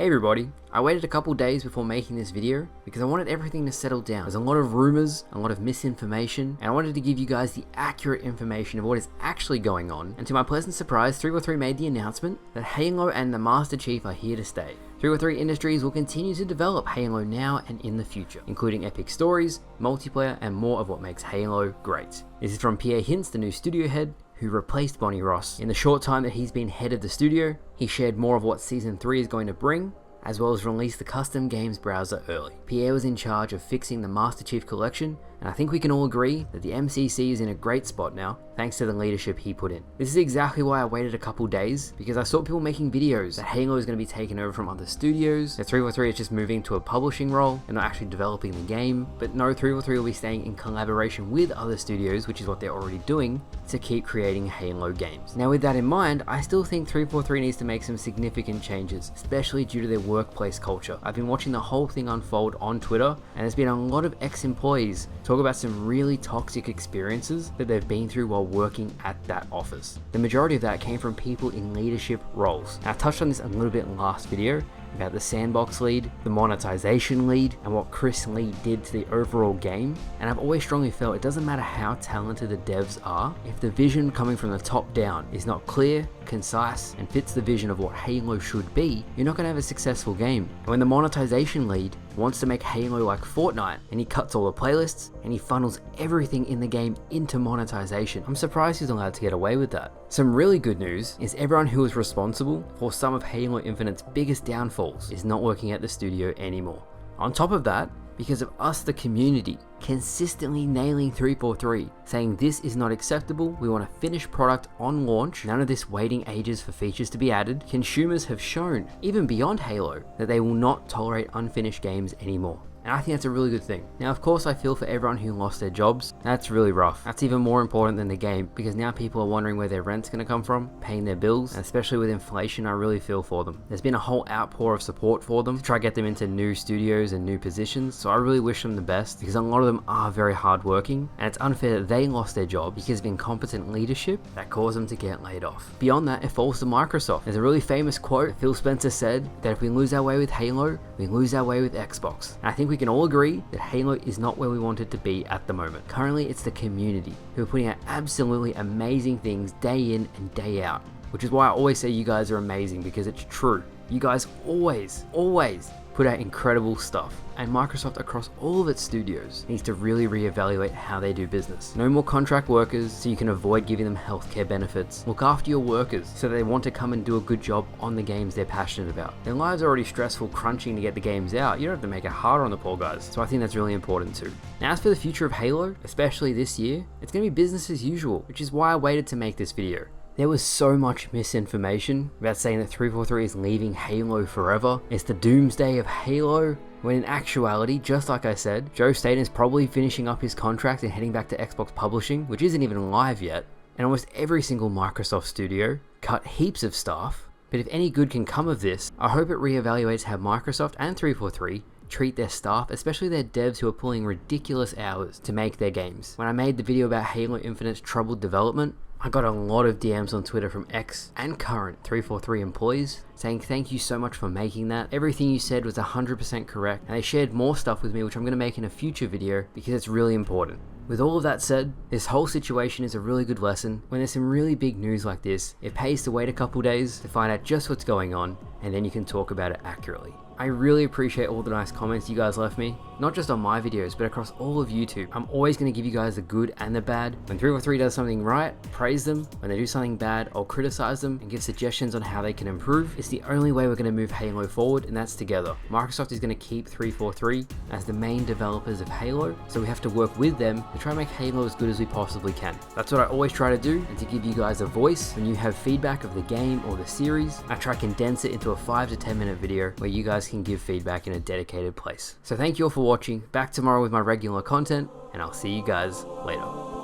Hey everybody, I waited a couple days before making this video because I wanted everything to settle down. There's a lot of rumors, a lot of misinformation, and I wanted to give you guys the accurate information of what is actually going on. And to my pleasant surprise, 343 made the announcement that Halo and the Master Chief are here to stay. 343 Industries will continue to develop Halo now and in the future, including epic stories, multiplayer, and more of what makes Halo great. This is from Pierre Hintz, the new studio head, who replaced Bonnie Ross. In the short time that he's been head of the studio, he shared more of what Season 3 is going to bring, as well as release the custom games browser early. Pierre was in charge of fixing the Master Chief collection, and I think we can all agree that the MCC is in a great spot now, thanks to the leadership he put in. This is exactly why I waited a couple days, because I saw people making videos that Halo is going to be taken over from other studios, that 343 is just moving to a publishing role and not actually developing the game, but no, 343 will be staying in collaboration with other studios, which is what they're already doing, to keep creating Halo games. Now with that in mind, I still think 343 needs to make some significant changes, especially due to their workplace culture. I've been watching the whole thing unfold on Twitter, and there's been a lot of ex-employees talk about some really toxic experiences that they've been through while working at that office. The majority of that came from people in leadership roles. Now, I touched on this a little bit in the last video about the sandbox lead, the monetization lead, and what Chris Lee did to the overall game. And I've always strongly felt it doesn't matter how talented the devs are, if the vision coming from the top down is not clear, concise, and fits the vision of what Halo should be, you're not going to have a successful game. And when the monetization lead wants to make Halo like Fortnite, and he cuts all the playlists, and he funnels everything in the game into monetization, I'm surprised he's allowed to get away with that. Some really good news is everyone who was responsible for some of Halo Infinite's biggest downfalls is not working at the studio anymore. On top of that, because of us, the community, consistently nailing 343, saying this is not acceptable, we want a finished product on launch, none of this waiting ages for features to be added, consumers have shown, even beyond Halo, that they will not tolerate unfinished games anymore. And I think that's a really good thing. Now, of course, I feel for everyone who lost their jobs. That's really rough. That's even more important than the game, because now people are wondering where their rent's going to come from, paying their bills, and especially with inflation, I really feel for them. There's been a whole outpour of support for them to try to get them into new studios and new positions, so I really wish them the best, because a lot of them are very hardworking, and it's unfair that they lost their job because of incompetent leadership that caused them to get laid off. Beyond that, it falls to Microsoft. There's a really famous quote Phil Spencer said that if we lose our way with Halo, we lose our way with Xbox. And I think we can all agree that Halo is not where we want it to be at the moment. Currently, it's the community who are putting out absolutely amazing things day in and day out, which is why I always say you guys are amazing, because it's true. You guys always put out incredible stuff, and Microsoft across all of its studios needs to really reevaluate how they do business. No more contract workers so you can avoid giving them healthcare benefits. Look after your workers so they want to come and do a good job on the games they're passionate about. Their lives are already stressful crunching to get the games out. You don't have to make it harder on the poor guys. So I think that's really important too. Now, as for the future of Halo, especially this year, it's going to be business as usual, which is why I waited to make this video. There was so much misinformation about saying that 343 is leaving Halo forever. It's the doomsday of Halo, when in actuality, just like I said, Joe Staten is probably finishing up his contract and heading back to Xbox Publishing, which isn't even live yet. And almost every single Microsoft studio cut heaps of staff. But if any good can come of this, I hope it reevaluates how Microsoft and 343 treat their staff, especially their devs who are pulling ridiculous hours to make their games. When I made the video about Halo Infinite's troubled development, I got a lot of DMs on Twitter from ex and current 343 employees saying thank you so much for making that. Everything you said was 100% correct, and they shared more stuff with me, which I'm going to make in a future video because it's really important. With all of that said, this whole situation is a really good lesson. When there's some really big news like this, it pays to wait a couple days to find out just what's going on, and then you can talk about it accurately. I really appreciate all the nice comments you guys left me, not just on my videos, but across all of YouTube. I'm always going to give you guys the good and the bad. When 343 does something right, praise them. When they do something bad, I'll criticize them and give suggestions on how they can improve. It's the only way we're going to move Halo forward, and that's together. Microsoft is going to keep 343 as the main developers of Halo, so we have to work with them to try and make Halo as good as we possibly can. That's what I always try to do, and to give you guys a voice when you have feedback of the game or the series. I try to condense it into a 5 to 10 minute video where you guys can give feedback in a dedicated place. So thank you all for watching. Back tomorrow with my regular content, and I'll see you guys later.